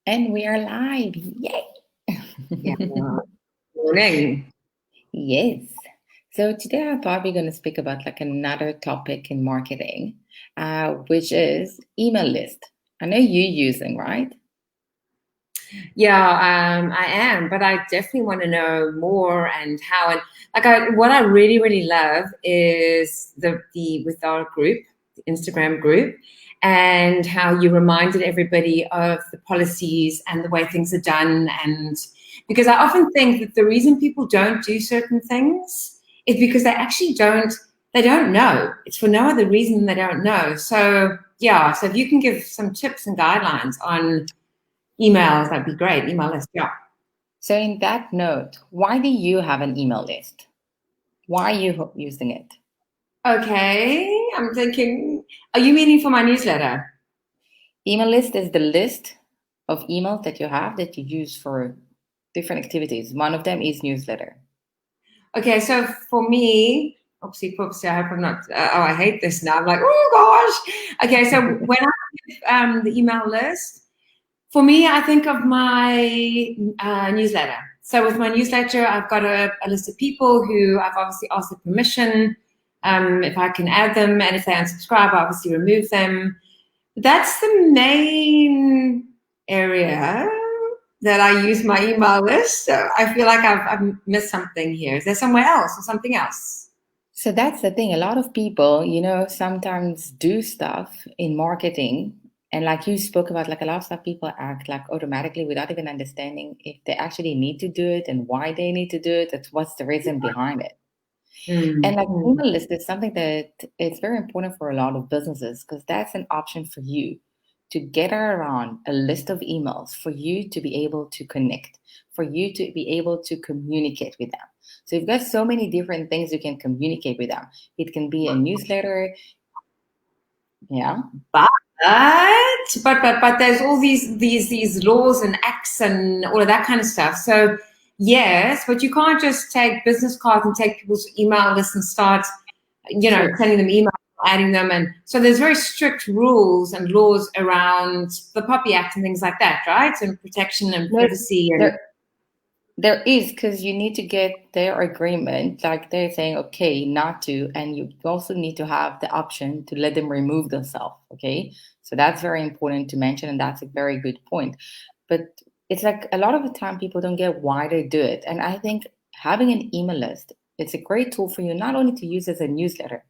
And we are live. Yay! Yeah. Morning. Yes. So today I thought we're going to speak about like another topic in marketing, which is email list. I know you're using, right? Yeah, I am, but I definitely want to know more and how. And what I really love is the with our group, the Instagram group, and how you reminded everybody of the policies and the way things are done. And because I often think that the reason people don't do certain things is because they don't know. It's for no other reason than they don't know. So yeah, so if you can give some tips and guidelines on emails, that'd be great. Email list, yeah. So in that note, why do you have an email list? Why are you using it? Okay, I'm thinking, are you meaning for my newsletter? Email list is the list of emails that you have that you use for different activities. One of them is newsletter. Okay, so for me, oopsie poopsie, I hope I'm not, oh, I hate this now. I'm like, oh gosh. Okay, so when I the email list, for me, I think of my newsletter. So with my newsletter, I've got a list of people who I've obviously asked for permission if I can add them, and if they unsubscribe, I obviously remove them. That's the main area that I use my email list. So I feel like I've missed something here. Is there somewhere else or something else? So that's the thing. A lot of people, sometimes do stuff in marketing. And like you spoke about, like a lot of stuff people act like automatically without even understanding if they actually need to do it and why they need to do it. That's what's the reason behind it. And like Mm. email list is something that it's very important for a lot of businesses because that's an option for you to get around a list of emails for you to be able to connect, for you to be able to communicate with them. So you've got so many different things you can communicate with them. It can be a newsletter, yeah. But but there's all these laws and acts and all of that kind of stuff. So yes, but you can't just take business cards and take people's email lists and start, True. sending them emails, adding them. And so there's very strict rules and laws around the Poppy Act and things like that, right? And protection and No, privacy and there is because you need to get their agreement, like they're saying, okay, not to, and you also need to have the option to let them remove themselves. Okay, so that's very important to mention, and that's a very good point. But it's like a lot of the time people don't get why they do it, and I think having an email list, it's a great tool for you not only to use as a newsletter,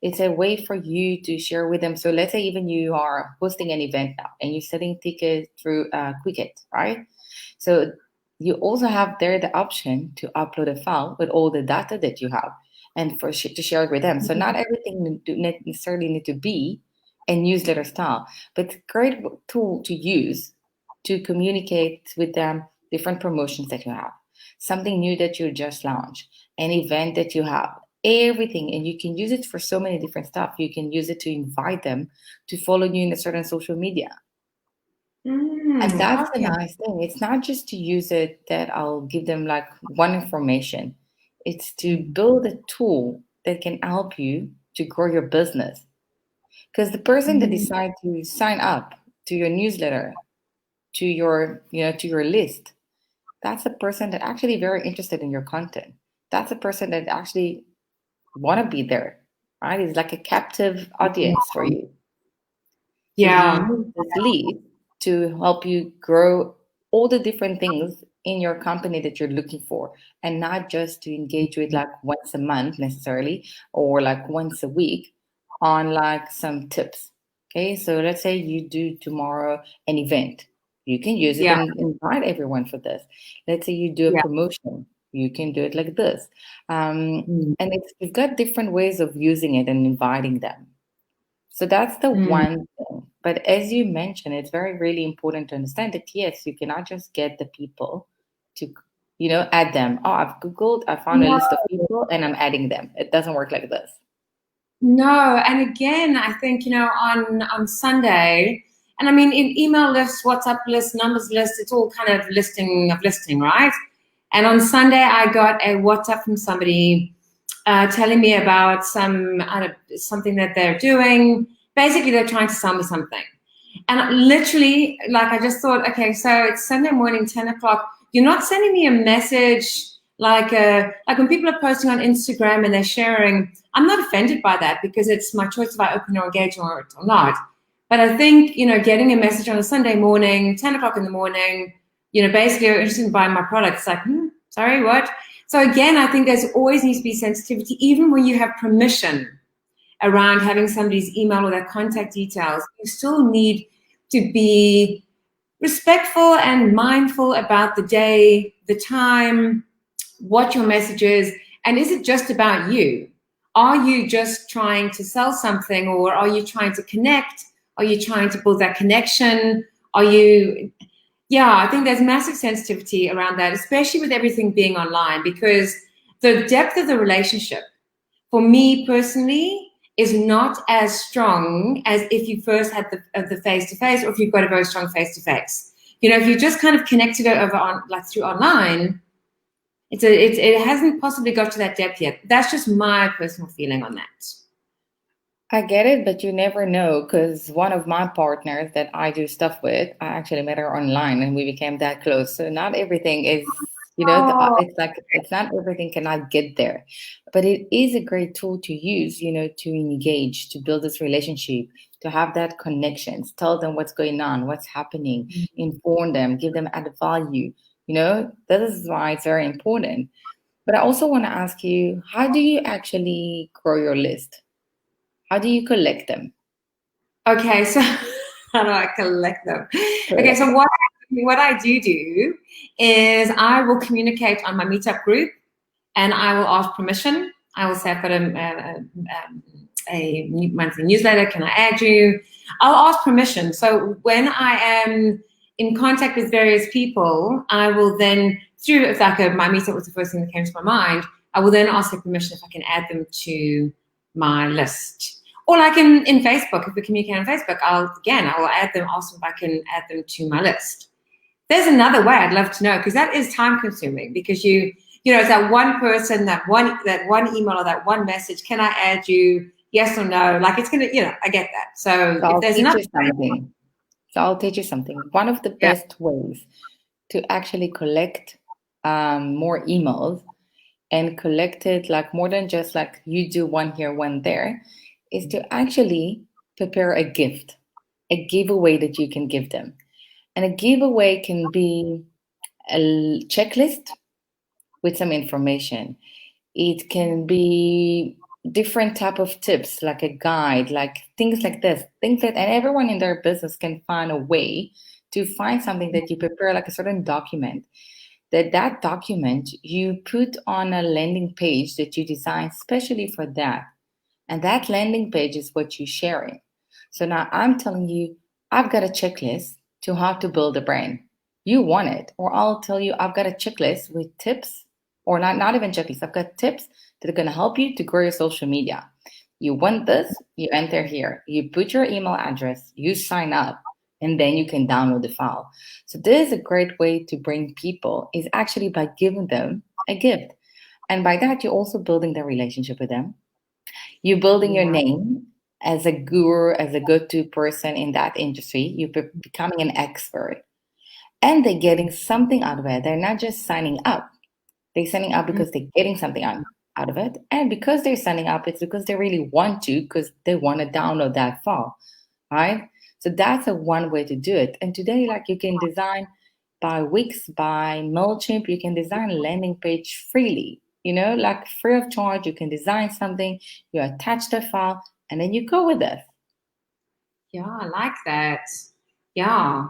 it's a way for you to share with them. So let's say even you are hosting an event now and you're selling tickets through Quicket, right? So you also have there the option to upload a file with all the data that you have and to share it with them. So not everything do not necessarily need to be a newsletter style, but it's a great tool to use to communicate with them different promotions that you have, something new that you just launched, an event that you have, everything. And you can use it for so many different stuff. You can use it to invite them to follow you in a certain social media. And that's the okay. nice thing. It's not just to use it that I'll give them like one information. It's to build a tool that can help you to grow your business. Because the person that Mm. decides to sign up to your newsletter, to your list, that's a person that actually very interested in your content. That's a person that actually want to be there, right? It's like a captive audience for you. So you Yeah. use this lead to help you grow all the different things in your company that you're looking for, and not just to engage with like once a month necessarily or like once a week on like some tips. Okay, so let's say you do tomorrow an event. You can use it Yeah. and invite everyone for this. Let's say you do a Yeah. promotion. You can do it like this. Mm. And you've got different ways of using it and inviting them. So that's the Mm. one thing. But as you mentioned, it's very, really important to understand that yes, you cannot just get the people to, add them. Oh, I've Googled, I found a No. list of people and I'm adding them. It doesn't work like this. No, and again, I think on Sunday, and I mean in email lists, WhatsApp lists, numbers lists, it's all kind of listing, right? And on Sunday, I got a WhatsApp from somebody telling me about something that they're doing. Basically, they're trying to sell me something, And literally, like, I just thought, okay, so it's Sunday morning, 10 o'clock. You're not sending me a message like when people are posting on Instagram and they're sharing. I'm not offended by that because it's my choice if I open or engage or not. But I think, getting a message on a Sunday morning, 10 o'clock in the morning, basically you're interested in buying my product. It's like, sorry, what? So again, I think there's always needs to be sensitivity, even when you have permission around having somebody's email or their contact details. You still need to be respectful and mindful about the day, the time, what your message is, and is it just about you? Are you just trying to sell something, or are you trying to connect? Are you trying to build that connection? I think there's massive sensitivity around that, especially with everything being online, because the depth of the relationship, for me personally, is not as strong as if you first had the face-to-face, or if you've got a very strong face-to-face. If you just kind of connected it over on, like, through online, it hasn't possibly got to that depth yet. That's just my personal feeling on that. I get it, but you never know, because one of my partners that I do stuff with, I actually met her online and we became that close. So not everything is, it's like, it's not everything cannot get there, but it is a great tool to use, to engage, to build this relationship, to have that connections, tell them what's going on, what's happening, inform them, give them added value. That is why it's very important. But I also want to ask you, how do you actually grow your list? How do you collect them? Okay, so how do I collect them? Okay, so what I do is I will communicate on my meetup group, and I will ask permission. I will say, I've got a monthly newsletter. Can I add you? I'll ask permission. So when I am in contact with various people, I will then, through, my meetup was the first thing that came to my mind, I will then ask their permission if I can add them to my list. Or like in Facebook, if we communicate on Facebook, I will add them, ask if I can add them to my list. There's another way I'd love to know, because that is time consuming, because it's that one person, that one email or that one message. Can I add you? Yes or no? Like, it's going to, I get that. So if there's enough. So I'll teach you something. One of the best ways to actually collect more emails and collect it, like, more than just like you do one here, one there, is to actually prepare a gift, a giveaway that you can give them. And a giveaway can be a checklist with some information. It can be different type of tips, like a guide, like things like this, things that, and everyone in their business can find a way to find something that you prepare, like a certain document. That document you put on a landing page that you design specially for that. And that landing page is what you're sharing. So now I'm telling you, I've got a checklist to how to build a brand. You want it, or I'll tell you, I've got a checklist with tips, or not even checklist. I've got tips that are going to help you to grow your social media. You want this, you enter here, you put your email address, you sign up, and then you can download the file. So this is a great way to bring people, is actually by giving them a gift. And by that, you're also building their relationship with them. You're building your name as a guru, as a go-to person in that industry. You're becoming an expert. And they're getting something out of it. They're not just signing up. They're signing up because they're getting something out of it. And because they're signing up, it's because they really want to, because they want to download that file, right? So that's one way to do it. And today, like, you can design by Wix, by MailChimp, you can design a landing page freely, like free of charge. You can design something, you attach the file, and then you go with it. Yeah, I like that. Yeah.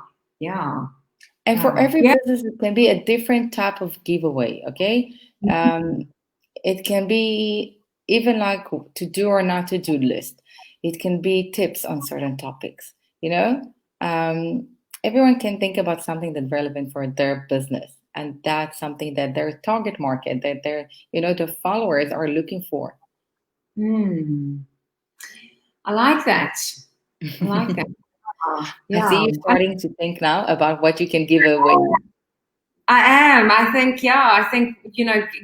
And for every business, it can be a different type of giveaway, okay? It can be even like to do or not to do list. It can be tips on certain topics, everyone can think about something that's relevant for their business. And that's something that their target market, that their, the followers are looking for. I like that. I see you starting to think now about what you can give away. I am. I think,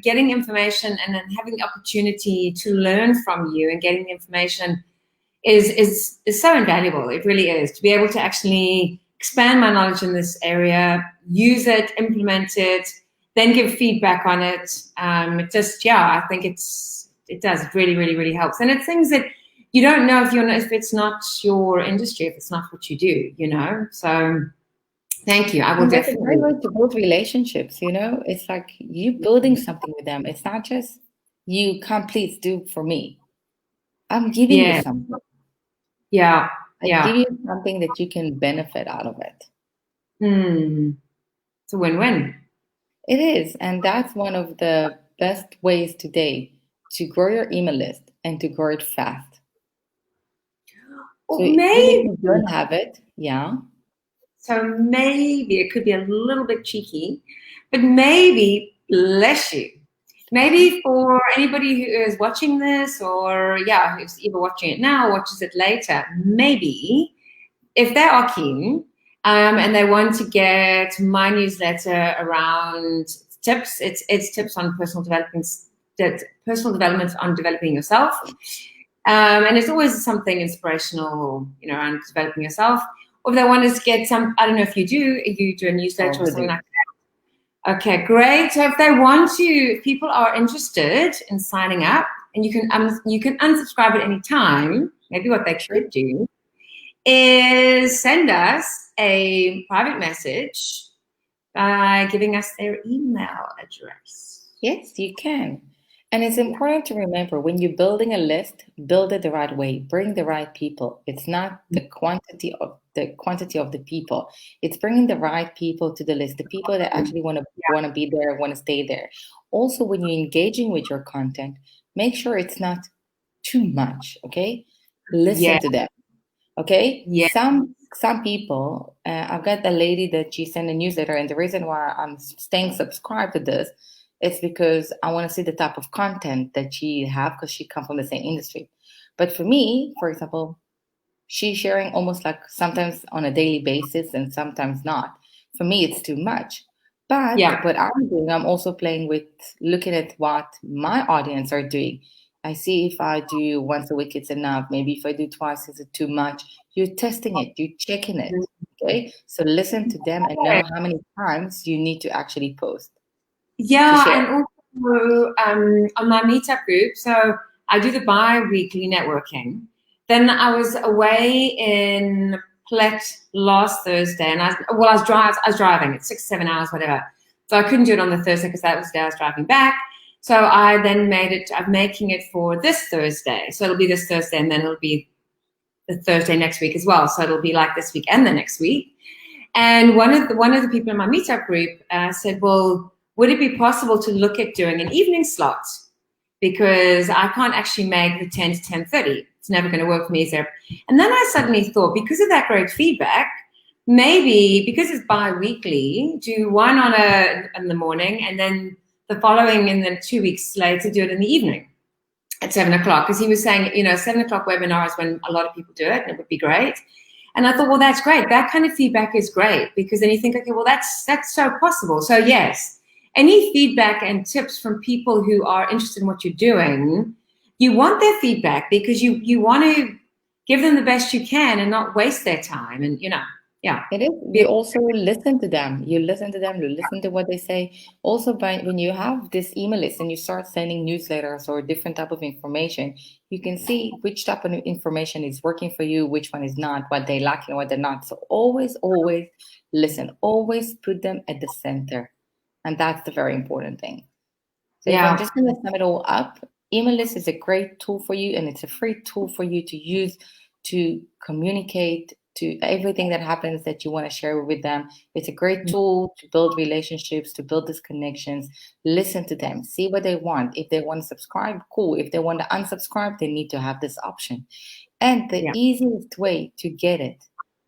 getting information and then having the opportunity to learn from you and getting the information is so invaluable. It really is, to be able to actually expand my knowledge in this area, use it, implement it, then give feedback on it. It just, yeah, I think it does. It really, really, really helps. And it's things that you don't know if it's not your industry, if it's not what you do, you know. So thank you. I will And that's a great definitely. way to build relationships, you know? It's like you building something with them. It's not just you come, please do for me. I'm giving you Yeah, something. yeah, I give yeah. you something that you can benefit out of it. It's a win-win. It is, and that's one of the best ways today to grow your email list and to grow it fast. So Or even if maybe, you don't have it, yeah. so maybe it could be a little bit cheeky, but maybe, bless you, maybe for anybody who is watching this, or yeah, who's either watching it now or watches it later, maybe if they are keen, and they want to get my newsletter around tips, it's tips on personal development on developing yourself. And it's always something inspirational, you know, around developing yourself. Or if they want to get some, I don't know if you do a newsletter or something like that. Okay, great. So if they want to, if people are interested in signing up, and you can unsubscribe at any time. Maybe what they could do is send us a private message by giving us their email address. Yes, you can. And it's important to remember when you're building a list, build it the right way, bring the right people. It's not the quantity of the people. It's bringing the right people to the list, the people that actually want to be there, want to stay there. Also, when you're engaging with your content, make sure it's not too much, okay? Listen Yeah, to them. Okay, yeah, some people, I've got a lady that she sent a newsletter, and the reason why I'm staying subscribed to this is because I want to see the type of content that she have because she come from the same industry. But for me, for example, she's sharing almost like sometimes on a daily basis and sometimes not. For me, it's too much. But yeah. what I'm doing, I'm also playing with looking at what my audience are doing. I see if I do once a week, it's enough. Maybe if I do twice, is it too much? You're testing it, you're checking it. Okay. So listen to them and know how many times you need to actually post to Yeah, share. and also on my meetup group, so I do the bi-weekly networking. Then I was away in Plet last Thursday, and I was driving. It's 6-7 hours, whatever. So I couldn't do it on the Thursday because that was the day I was driving back. So I then I'm making it for this Thursday. So it'll be this Thursday, and then it'll be the Thursday next week as well. So it'll be like this week and the next week. And one of the people in my meetup group said, "Well, would it be possible to look at doing an evening slot? Because I can't actually make the 10 to 10:30. It's never going to work for me." And then I suddenly thought, because of that great feedback, maybe because it's bi-weekly, do one in the morning, and then the following, and then 2 weeks later, do it in the evening at 7 o'clock. Because he was saying, 7 o'clock webinar is when a lot of people do it, and it would be great. And I thought, well, that's great. That kind of feedback is great, because then you think, okay, well, that's so possible. So yes, any feedback and tips from people who are interested in what you're doing, you want their feedback because you want to give them the best you can and not waste their time. And yeah. It is. You also listen to them. You listen to them. You listen to what they say. Also, when you have this email list and you start sending newsletters or different type of information, you can see which type of information is working for you, which one is not, what they're lacking, what they're not. So always, always listen. Always put them at the center, and that's the very important thing. So if I'm Yeah. just going to sum it all up, email list is a great tool for you, and it's a free tool for you to use to communicate to everything that happens that you want to share with them. It's a great tool to build relationships, to build these connections. Listen to them, see what they want. If they want to subscribe, cool. If they want to unsubscribe, they need to have this option. And the Yeah. easiest way to get it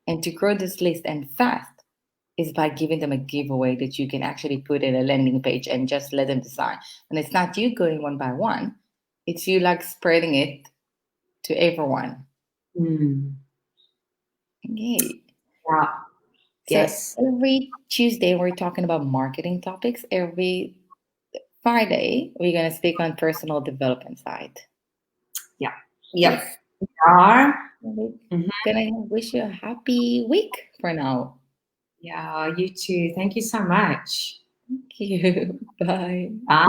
and to grow this list and fast is by giving them a giveaway that you can actually put in a landing page and just let them decide. And it's not you going one by one, it's you like spreading it to everyone. Mm. Yay. Yeah. So Yes. every Tuesday, we're talking about marketing topics. Every Friday, we're going to speak on personal development side. Yeah. Yep. are. We're Mhm. gonna wish you a happy week for now. Yeah, you too. Thank you so much. Thank you. Bye. Bye.